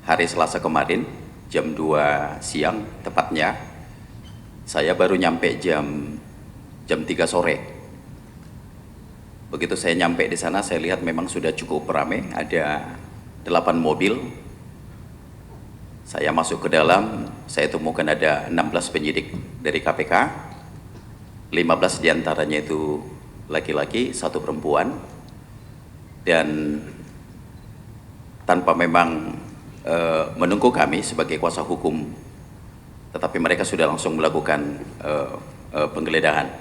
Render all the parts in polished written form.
hari Selasa kemarin jam 2 siang tepatnya. Saya baru nyampe jam 3 sore. Begitu saya nyampe di sana, saya lihat memang sudah cukup ramai, ada 8 mobil. Saya masuk ke dalam, saya temukan ada 16 penyidik dari KPK, 15 diantaranya itu laki-laki, 1 perempuan, dan tanpa memang menunggu kami sebagai kuasa hukum, tetapi mereka sudah langsung melakukan penggeledahan.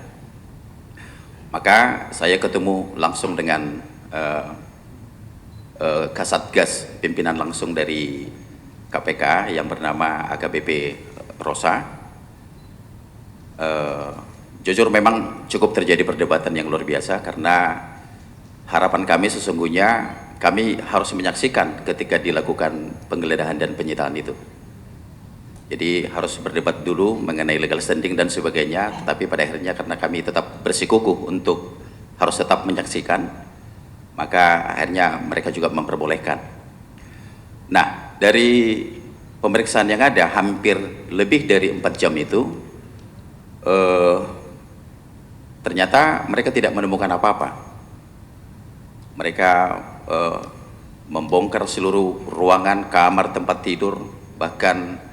Maka saya ketemu langsung dengan Kasatgas, pimpinan langsung dari KPK yang bernama AKBP Rosa. Jujur memang cukup terjadi perdebatan yang luar biasa, karena harapan kami sesungguhnya kami harus menyaksikan ketika dilakukan penggeledahan dan penyitaan itu. Jadi harus berdebat dulu mengenai legal standing dan sebagainya, tetapi pada akhirnya karena kami tetap bersikukuh untuk harus tetap menyaksikan, maka akhirnya mereka juga memperbolehkan. Nah, dari pemeriksaan yang ada hampir lebih dari 4 jam itu, ternyata mereka tidak menemukan apa-apa. Mereka membongkar seluruh ruangan, kamar, tempat tidur, bahkan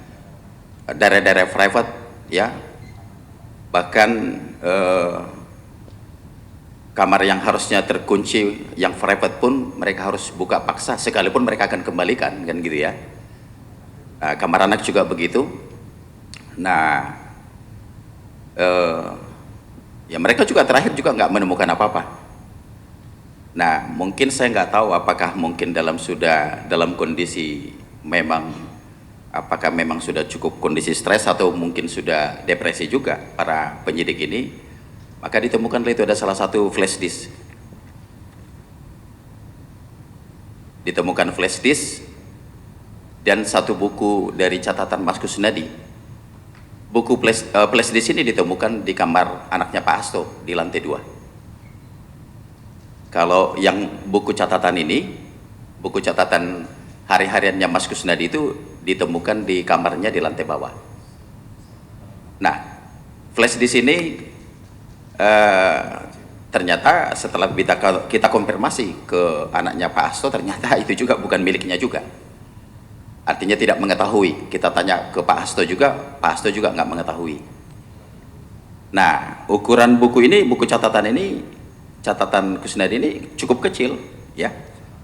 daerah-daerah private, ya, bahkan kamar yang harusnya terkunci, yang private pun mereka harus buka paksa, sekalipun mereka akan kembalikan, kan gitu ya. Nah, kamar anak juga begitu. Nah, ya mereka juga terakhir juga nggak menemukan apa-apa. Nah, mungkin saya nggak tahu apakah mungkin dalam kondisi memang, apakah memang sudah cukup kondisi stres atau mungkin sudah depresi juga para penyidik ini. Maka ditemukan itu ada salah satu flash disk. Ditemukan flash disk dan 1 buku dari catatan Mas Kusnadi. Buku flash disk ini ditemukan di kamar anaknya Pak Hasto di lantai 2. Kalau yang buku catatan ini, buku catatan hari-hariannya Mas Kusnadi itu ditemukan di kamarnya di lantai bawah. Nah, flash disk ini ternyata setelah kita konfirmasi ke anaknya Pak Hasto, ternyata itu juga bukan miliknya juga. Artinya tidak mengetahui. Kita tanya ke Pak Hasto juga, Pak Hasto juga nggak mengetahui. Nah, ukuran buku ini, buku catatan ini, catatan Kusnadi ini cukup kecil, ya,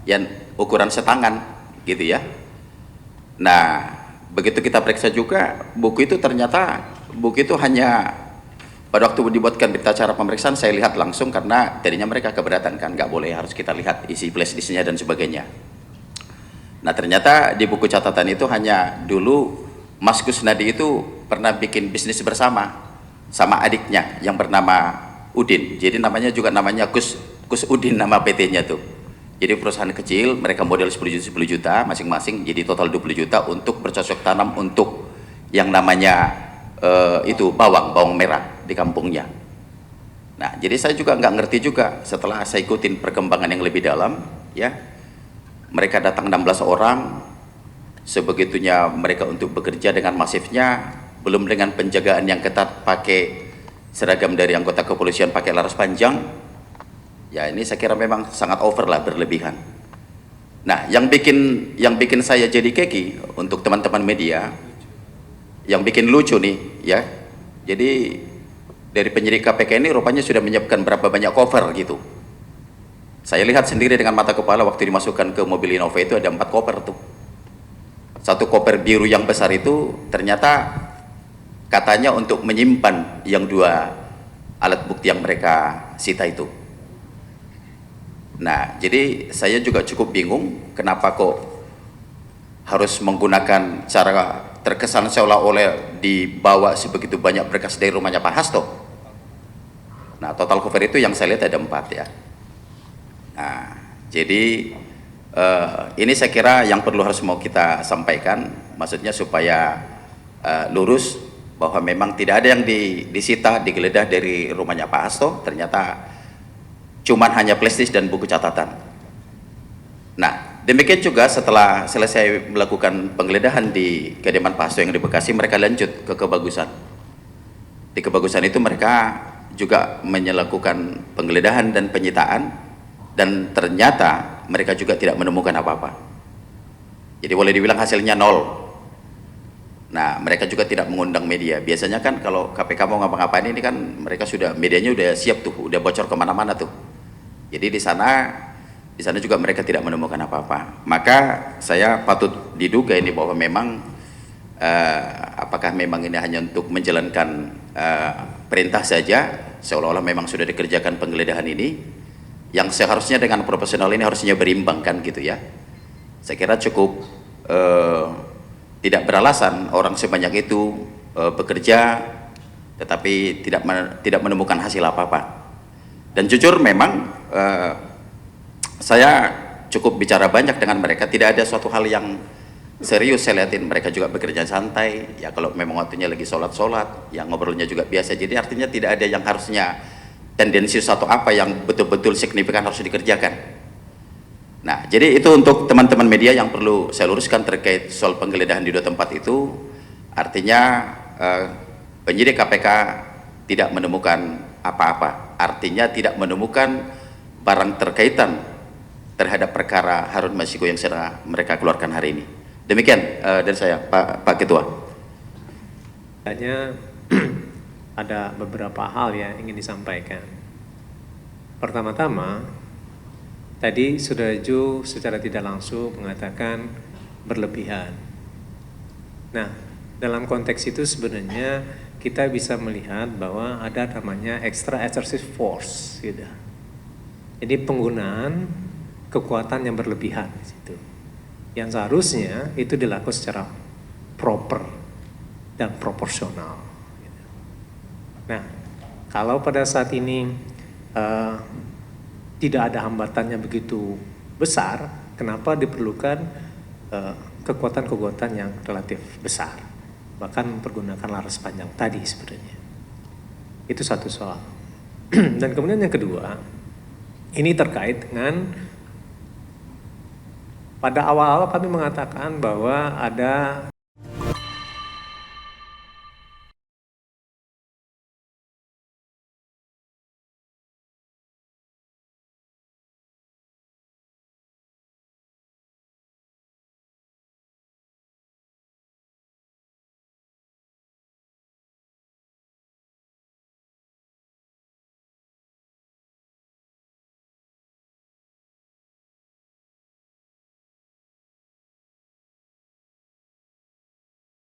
yang ukuran setangan, gitu ya. Nah, begitu kita periksa juga buku itu, ternyata buku itu hanya pada waktu dibuatkan berita acara pemeriksaan saya lihat langsung, karena tadinya mereka keberatan kan, nggak boleh, harus kita lihat isi flash disknya dan sebagainya. Nah, ternyata di buku catatan itu hanya dulu Mas Kusnadi itu pernah bikin bisnis bersama sama adiknya yang bernama Udin. Jadi namanya Kus Udin, nama PT-nya tuh. Jadi perusahaan kecil, mereka modal 10 juta masing-masing, jadi total 20 juta untuk bercocok tanam untuk yang namanya itu bawang merah di kampungnya. Nah, jadi saya juga nggak ngerti juga, setelah saya ikutin perkembangan yang lebih dalam, ya, mereka datang 16 orang, sebegitunya mereka untuk bekerja dengan masifnya, belum dengan penjagaan yang ketat, pakai seragam dari anggota kepolisian, pakai laras panjang. Ya, ini saya kira memang sangat over lah, berlebihan. Nah, yang bikin saya jadi keki untuk teman-teman media, yang bikin lucu nih, ya. Jadi dari penyidik KPK ini rupanya sudah menyiapkan berapa banyak cover gitu. Saya lihat sendiri dengan mata kepala waktu dimasukkan ke mobil Innova itu ada 4 cover tuh. 1 koper biru yang besar itu ternyata katanya untuk menyimpan yang 2 alat bukti yang mereka sita itu. Nah, jadi saya juga cukup bingung kenapa kok harus menggunakan cara terkesan seolah-olah dibawa sebegitu banyak berkas dari rumahnya Pak Hasto. Nah, total cover itu yang saya lihat ada 4, ya. Nah, jadi ini saya kira yang perlu harus mau kita sampaikan, maksudnya supaya lurus, bahwa memang tidak ada yang disita, digeledah dari rumahnya Pak Hasto, ternyata cuman hanya flash disk dan buku catatan. Nah, demikian juga setelah selesai melakukan penggeledahan di kediaman Pak Hasto yang di Bekasi, mereka lanjut ke Kebagusan. Di Kebagusan itu mereka juga melakukan penggeledahan dan penyitaan, dan ternyata mereka juga tidak menemukan apa-apa. Jadi boleh dibilang hasilnya nol. Nah, mereka juga tidak mengundang media. Biasanya kan kalau KPK mau ngapa-ngapain ini kan mereka sudah, medianya udah siap tuh, udah bocor kemana-mana tuh. Jadi di sana juga mereka tidak menemukan apa-apa. Maka saya patut diduga ini bahwa memang apakah memang ini hanya untuk menjalankan perintah saja, seolah-olah memang sudah dikerjakan penggeledahan ini, yang seharusnya dengan profesional ini harusnya berimbang kan gitu ya. Saya kira cukup tidak beralasan orang sebanyak itu bekerja tetapi tidak menemukan hasil apa-apa. Dan jujur memang saya cukup bicara banyak dengan mereka, tidak ada suatu hal yang serius saya lihatin. Mereka juga bekerja santai, ya kalau memang waktunya lagi sholat-sholat, yang ngobrolnya juga biasa. Jadi artinya tidak ada yang harusnya tendensius atau apa yang betul-betul signifikan harus dikerjakan. Nah, jadi itu untuk teman-teman media yang perlu saya luruskan terkait soal penggeledahan di dua tempat itu. Artinya penyidik KPK tidak menemukan apa-apa, artinya tidak menemukan barang terkaitan terhadap perkara Harun Masiku yang sedang mereka keluarkan hari ini. Demikian dari saya, Pak Ketua. Hanya ada beberapa hal yang ingin disampaikan. Pertama-tama, tadi Sudarjo secara tidak langsung mengatakan berlebihan. Nah, dalam konteks itu sebenarnya kita bisa melihat bahwa ada namanya extra excessive force, gitu. Jadi penggunaan kekuatan yang berlebihan di situ, yang seharusnya itu dilakukan secara proper dan proporsional. Nah, kalau pada saat ini tidak ada hambatannya begitu besar, kenapa diperlukan kekuatan-kekuatan yang relatif besar, bahkan mempergunakan laras panjang tadi sebenarnya. Itu satu soal. Dan kemudian yang kedua, ini terkait dengan pada awal-awal kami mengatakan bahwa ada